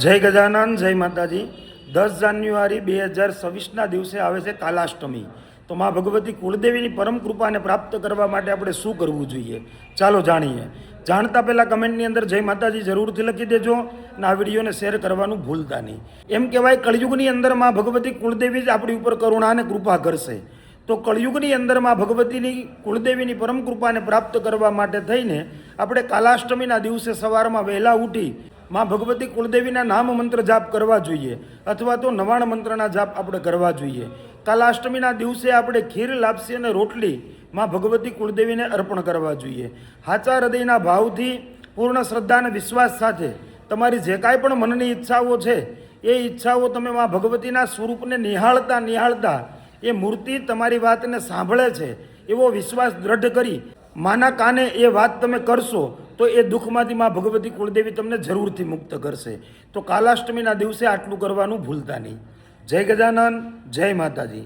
જય ગજાનન, જય માતાજી। 10 જાન્યુઆરી 2026ના દિવસે આવે છે કાલાષ્ટમી। તો મા ભગવતી કુળદેવીની પરમ કૃપાને પ્રાપ્ત કરવા માટે આપણે શું કરવું જોઈએ, ચાલો જાણીએ। જાણતા પહેલાં કમેન્ટની અંદર જય માતાજી જરૂરથી લખી દેજો અને આ વિડીયોને શેર કરવાનું ભૂલતા નહીં। એમ કહેવાય કળિયુગની અંદર મા ભગવતી કુળદેવી જ આપણી ઉપર કરુણા અને કૃપા કરશે। તો કળિયુગની અંદર મા ભગવતીની કુળદેવીની પરમ કૃપાને પ્રાપ્ત કરવા માટે થઈને આપણે કાલાષ્ટમીના દિવસે સવારમાં વહેલા ઉઠી મા ભગવતી કુળદેવીના નામ મંત્ર જાપ કરવા જોઈએ અથવા તો નવાણ મંત્રના જાપ આપણે કરવા જોઈએ। કાલાષ્ટમીના દિવસે આપણે ખીર, લાપસી અને રોટલી મા ભગવતી કુળદેવીને અર્પણ કરવા જોઈએ। સાચા હૃદયના ભાવથી, પૂર્ણ શ્રદ્ધા અને વિશ્વાસ સાથે તમારી જે કાંઈ પણ મનની ઈચ્છાઓ છે એ ઈચ્છાઓ તમે મા ભગવતીના સ્વરૂપને નિહાળતા એ મૂર્તિ તમારી વાતને સાંભળે છે એવો વિશ્વાસ દ્રઢ કરી માના કાને એ વાત તમે કરશો તો એ દુઃખમાંથી મા ભગવતી કુળદેવી તમને જરૂરથી મુક્ત કરશે। તો કાલાષ્ટમીના દિવસે આટલું કરવાનું ભૂલતા નહીં। જય ગજાનન, જય માતાજી।